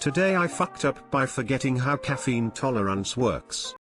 Today I fucked up by forgetting how caffeine tolerance works.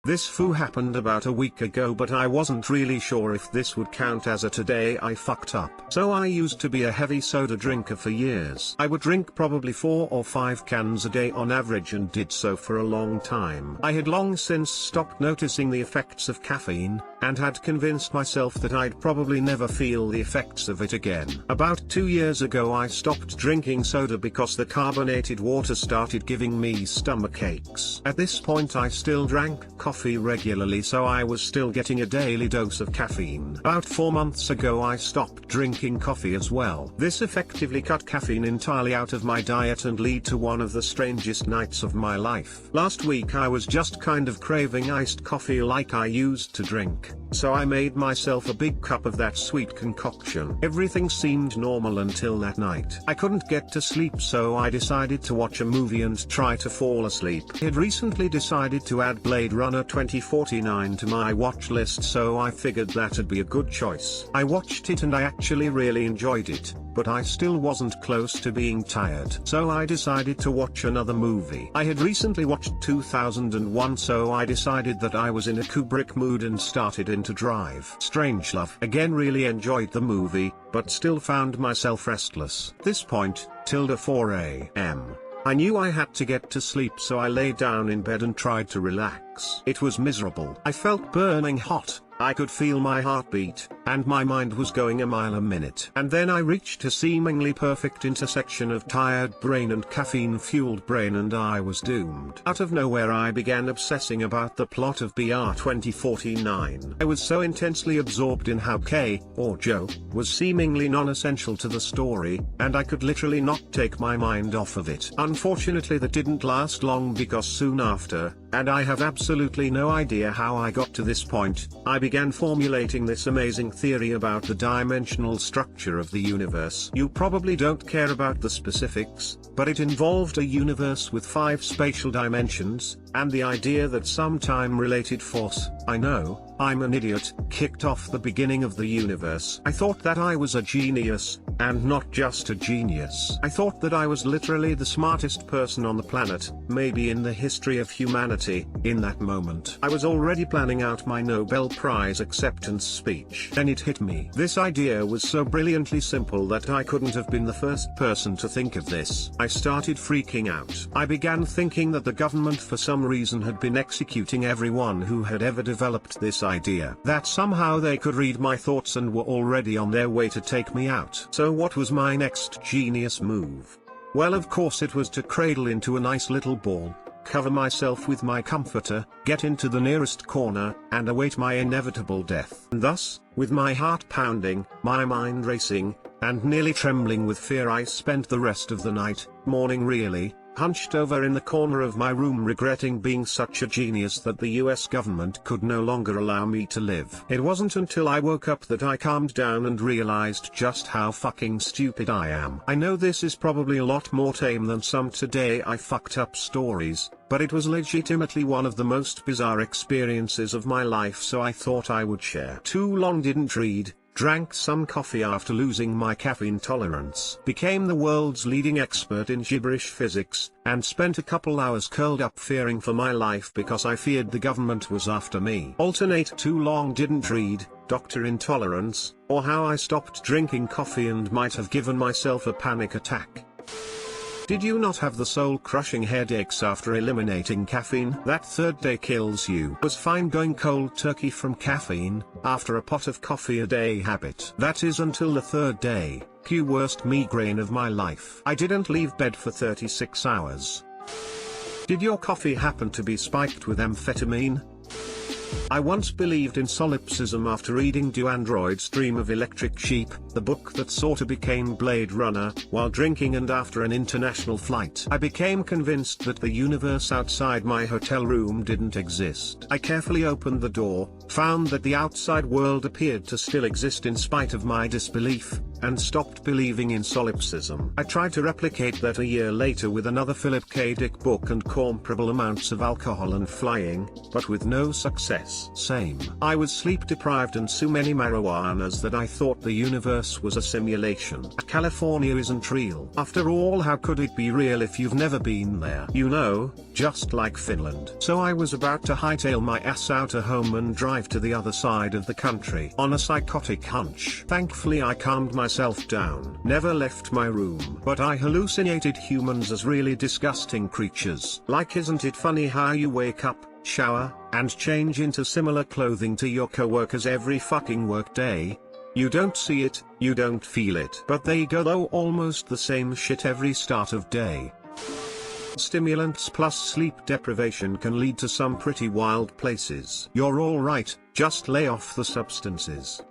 This foo happened about a week ago, but I wasn't really sure if this would count as a today I fucked up. So I used to be a heavy soda drinker for years. I would drink probably 4 or 5 cans a day on average and did so for a long time. I had long since stopped noticing the effects of caffeine, and had convinced myself that I'd probably never feel the effects of it again. About 2 years ago I stopped drinking soda because the carbonated water started giving me stomach aches. At this point I still drank coffee regularly, so I was still getting a daily dose of caffeine. About 4 months ago I stopped drinking coffee as well. This effectively cut caffeine entirely out of my diet and led to one of the strangest nights of my life. Last week I was just kind of craving iced coffee like I used to drink, so I made myself a big cup of that sweet concoction. Everything seemed normal until that night. I couldn't get to sleep, so I decided to watch a movie and try to fall asleep. I had recently decided to add Blade Runner 2049 to my watch list, so I figured that'd be a good choice. I watched it and I actually really enjoyed it, but I still wasn't close to being tired. So I decided to watch another movie. I had recently watched 2001, so I decided that I was in a Kubrick mood and started into Drive. Strangelove. Again, really enjoyed the movie, but still found myself restless. This point, till 4 a.m. I knew I had to get to sleep, so I lay down in bed and tried to relax. It was miserable. I felt burning hot. I could feel my heartbeat, and my mind was going a mile a minute. And then I reached a seemingly perfect intersection of tired brain and caffeine-fueled brain, and I was doomed. Out of nowhere I began obsessing about the plot of BR 2049. I was so intensely absorbed in how Kay, or Joe, was seemingly non-essential to the story, and I could literally not take my mind off of it. Unfortunately that didn't last long, because soon after, and I have absolutely no idea how I got to this point, I began formulating this amazing theory about the dimensional structure of the universe. You probably don't care about the specifics, but it involved a universe with 5 spatial dimensions, and the idea that some time-related force, I know, I'm an idiot, kicked off the beginning of the universe. I thought that I was a genius, and not just a genius. I thought that I was literally the smartest person on the planet, maybe in the history of humanity, in that moment. I was already planning out my Nobel Prize acceptance speech. Then it hit me. This idea was so brilliantly simple that I couldn't have been the first person to think of this. I started freaking out. I began thinking that the government for some reason had been executing everyone who had ever developed this idea. That somehow they could read my thoughts and were already on their way to take me out. So what was my next genius move? Well, of course it was to cradle into a nice little ball, cover myself with my comforter, get into the nearest corner, and await my inevitable death. And thus, with my heart pounding, my mind racing, and nearly trembling with fear, I spent the rest of the night, morning really, hunched over in the corner of my room, regretting being such a genius that the US government could no longer allow me to live. It wasn't until I woke up that I calmed down and realized just how fucking stupid I am. I know this is probably a lot more tame than some today I fucked up stories, but it was legitimately one of the most bizarre experiences of my life, so I thought I would share. Too long didn't read. Drank some coffee after losing my caffeine tolerance, became the world's leading expert in gibberish physics, and spent a couple hours curled up fearing for my life because I feared the government was after me. Alternate too long didn't read, Dr. Intolerance, or how I stopped drinking coffee and might have given myself a panic attack. Did you not have the soul-crushing headaches after eliminating caffeine? That third day kills you. Was fine going cold turkey from caffeine, after a pot of coffee a day habit. That is until the third day, cue worst migraine of my life. I didn't leave bed for 36 hours. Did your coffee happen to be spiked with amphetamine? I once believed in solipsism after reading Do Androids Dream of Electric Sheep, the book that sorta became Blade Runner, while drinking and after an international flight. I became convinced that the universe outside my hotel room didn't exist. I carefully opened the door, found that the outside world appeared to still exist in spite of my disbelief, and stopped believing in solipsism. I tried to replicate that a year later with another Philip K. Dick book and comparable amounts of alcohol and flying, but with no success. Same. I was sleep deprived and so many marijuanas that I thought the universe was a simulation. California isn't real. After all, how could it be real if you've never been there? You know, just like Finland. So I was about to hightail my ass out of home and drive to the other side of the country on a psychotic hunch. Thankfully I calmed myself down. Never left my room. But I hallucinated humans as really disgusting creatures. Like, isn't it funny how you wake up, shower, and change into similar clothing to your coworkers every fucking work day? You don't see it, you don't feel it. But they go though almost the same shit every start of day. Stimulants plus sleep deprivation can lead to some pretty wild places. You're alright, just lay off the substances.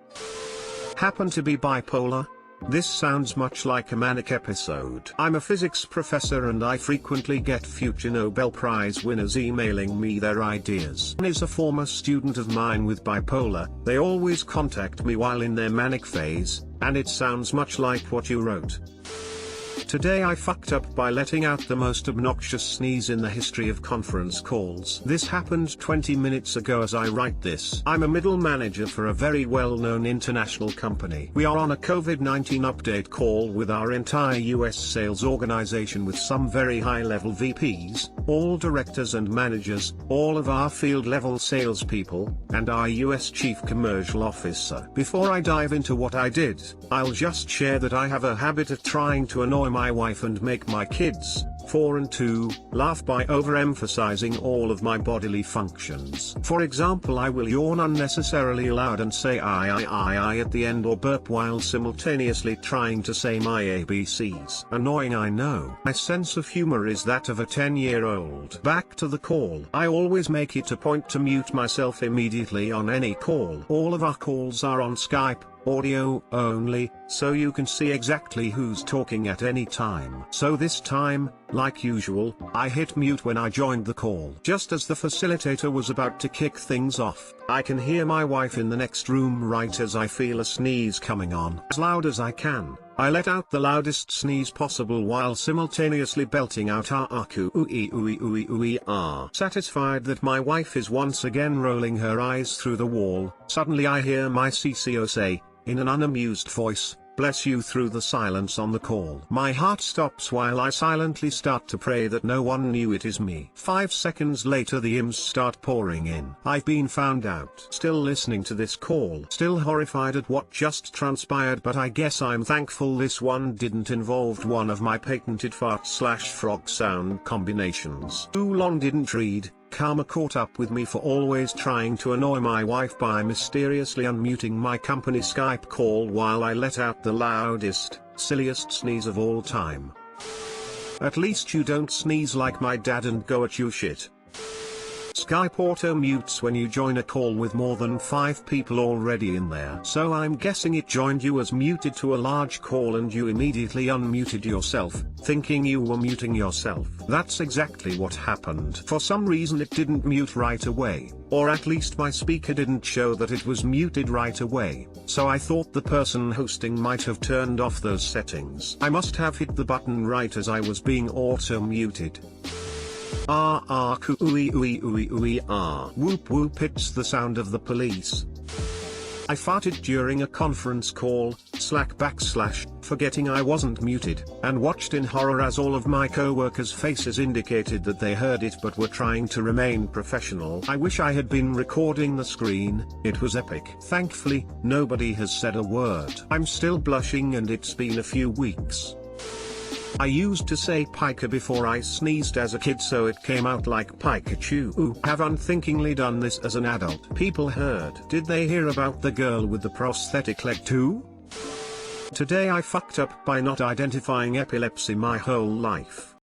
Happen to be bipolar? This sounds much like a manic episode. I'm a physics professor and I frequently get future Nobel Prize winners emailing me their ideas. One is a former student of mine with bipolar. They always contact me while in their manic phase, and it sounds much like what you wrote. Today I fucked up by letting out the most obnoxious sneeze in the history of conference calls. This happened 20 minutes ago as I write this. I'm a middle manager for a very well-known international company. We are on a COVID-19 update call with our entire US sales organization with some very high-level VPs, all directors and managers, all of our field-level salespeople, and our US Chief Commercial Officer. Before I dive into what I did, I'll just share that I have a habit of trying to annoy my wife and make my kids, 4 and 2, laugh by overemphasizing all of my bodily functions. For example, I will yawn unnecessarily loud and say I at the end or burp while simultaneously trying to say my ABCs. Annoying, I know. My sense of humor is that of a 10-year-old. Back to the call. I always make it a point to mute myself immediately on any call. All of our calls are on Skype, audio only, so you can see exactly who's talking at any time. So this time, like usual, I hit mute when I joined the call. Just as the facilitator was about to kick things off, I can hear my wife in the next room right as I feel a sneeze coming on. As loud as I can, I let out the loudest sneeze possible while simultaneously belting out ah. Satisfied that my wife is once again rolling her eyes through the wall, suddenly I hear my CCO say, in an unamused voice, "Bless you," through the silence on the call. My heart stops while I silently start to pray that no one knew it is me. 5 seconds later the IMs start pouring in. I've been found out. Still listening to this call. Still horrified at what just transpired, but I guess I'm thankful this one didn't involve one of my patented fart/frog sound combinations. Too long didn't read. Karma caught up with me for always trying to annoy my wife by mysteriously unmuting my company Skype call while I let out the loudest, silliest sneeze of all time. At least you don't sneeze like my dad and go at you shit. Skype auto mutes when you join a call with more than 5 people already in there. So I'm guessing it joined you as muted to a large call and you immediately unmuted yourself, thinking you were muting yourself. That's exactly what happened. For some reason it didn't mute right away, or at least my speaker didn't show that it was muted right away, so I thought the person hosting might have turned off those settings. I must have hit the button right as I was being auto-muted. Whoop whoop, it's the sound of the police. I farted during a conference call, forgetting I wasn't muted, and watched in horror as all of my co-workers' faces indicated that they heard it but were trying to remain professional. I wish I had been recording the screen, it was epic. Thankfully, nobody has said a word. I'm still blushing and it's been a few weeks. I used to say pica before I sneezed as a kid, so it came out like Pikachu. Have unthinkingly done this as an adult. People heard. Did they hear about the girl with the prosthetic leg too? Today I fucked up by not identifying epilepsy my whole life.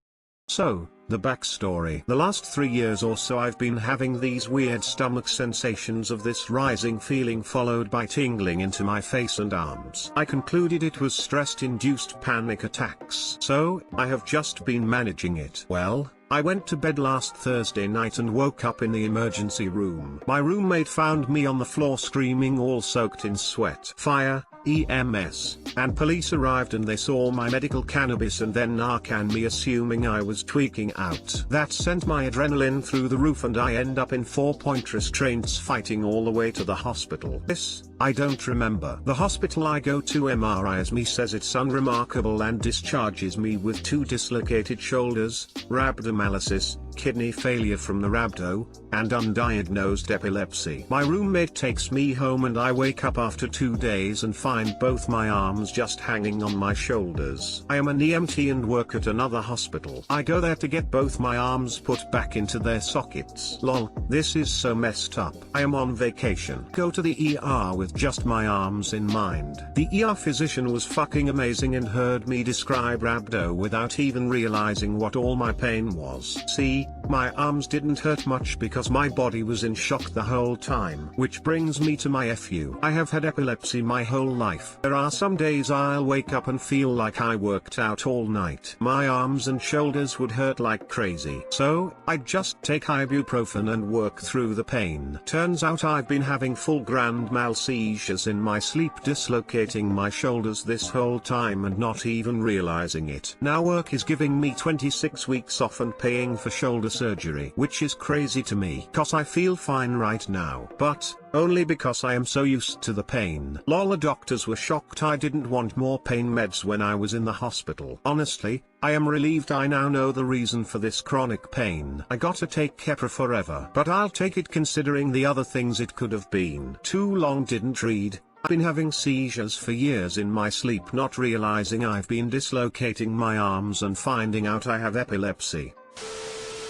So, the backstory. The last 3 years or so I've been having these weird stomach sensations of this rising feeling followed by tingling into my face and arms. I concluded it was stress-induced panic attacks. So, I have just been managing it. Well, I went to bed last Thursday night and woke up in the emergency room. My roommate found me on the floor screaming, all soaked in sweat. Fire, EMS, and police arrived and they saw my medical cannabis and then Narcan me, assuming I was tweaking out. That sent my adrenaline through the roof and I end up in 4-point restraints fighting all the way to the hospital. This, I don't remember. The hospital I go to MRIs me, says it's unremarkable and discharges me with 2 dislocated shoulders, rhabdomyolysis, kidney failure from the rhabdo, and undiagnosed epilepsy. My roommate takes me home and I wake up after 2 days and find both my arms just hanging on my shoulders. I am an EMT and work at another hospital. I go there to get both my arms put back into their sockets. Lol, this is so messed up. I am on vacation. Go to the ER with just my arms in mind. The ER physician was fucking amazing and heard me describe rhabdo without even realizing what all my pain was. See, my arms didn't hurt much because my body was in shock the whole time. Which brings me to my FU. I have had epilepsy my whole life. There are some days I'll wake up and feel like I worked out all night. My arms and shoulders would hurt like crazy. So, I'd just take ibuprofen and work through the pain. Turns out I've been having full grand mal seizures in my sleep, dislocating my shoulders this whole time and not even realizing it. Now work is giving me 26 weeks off and paying for shoulder surgery, which is crazy to me, cause I feel fine right now, but only because I am so used to the pain. Lol, the doctors were shocked I didn't want more pain meds when I was in the hospital. Honestly, I am relieved I now know the reason for this chronic pain. I gotta take Keppra forever, but I'll take it considering the other things it could have been. Too long didn't read. I've been having seizures for years in my sleep, not realizing I've been dislocating my arms and finding out I have epilepsy.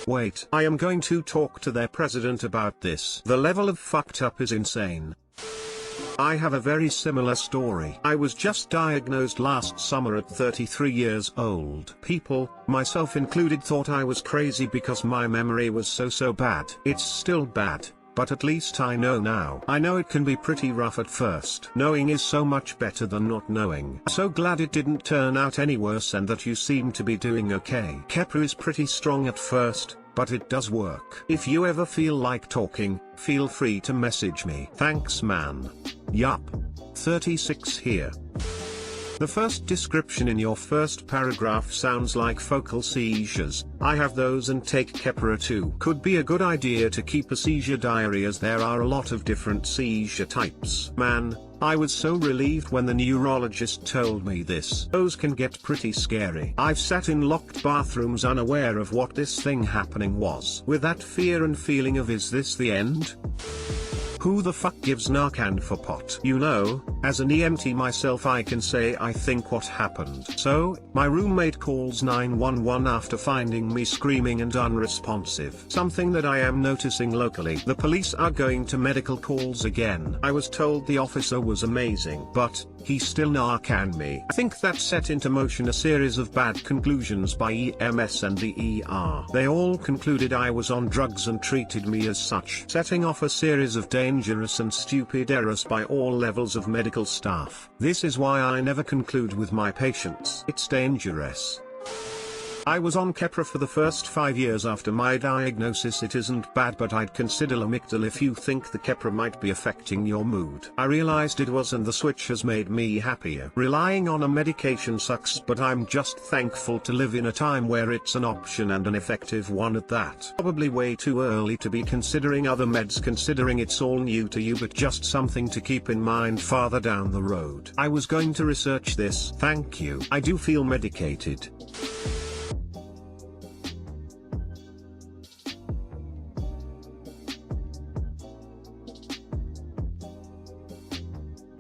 Wait, I am going to talk to their president about this. The level of fucked up is insane. I have a very similar story. I was just diagnosed last summer at 33 years old. People, myself included, thought I was crazy because my memory was so bad. It's still bad, but at least I know now. I know it can be pretty rough at first. Knowing is so much better than not knowing. So glad it didn't turn out any worse and that you seem to be doing okay. Keppra is pretty strong at first, but it does work. If you ever feel like talking, feel free to message me. Thanks man. Yup. 36 here. The first description in your first paragraph sounds like focal seizures. I have those and take Keppra too. Could be a good idea to keep a seizure diary as there are a lot of different seizure types. Man, I was so relieved when the neurologist told me this. Those can get pretty scary. I've sat in locked bathrooms unaware of what this thing happening was. With that fear and feeling of, is this the end? Who the fuck gives Narcan for pot? You know, as an EMT myself I can say I think what happened. So, my roommate calls 911 after finding me screaming and unresponsive. Something that I am noticing locally. The police are going to medical calls again. I was told the officer was amazing, but he still Narcan me. I think that set into motion a series of bad conclusions by EMS and the ER. They all concluded I was on drugs and treated me as such, setting off a series of dangerous and stupid errors by all levels of medical staff. This is why I never conclude with my patients. It's dangerous. I was on Keppra for the first 5 years after my diagnosis. It isn't bad, but I'd consider Lamictal if you think the Keppra might be affecting your mood. I realized it was, and the switch has made me happier. Relying on a medication sucks, but I'm just thankful to live in a time where it's an option and an effective one at that. Probably way too early to be considering other meds considering it's all new to you, but just something to keep in mind farther down the road. I was going to research this. Thank you. I do feel medicated.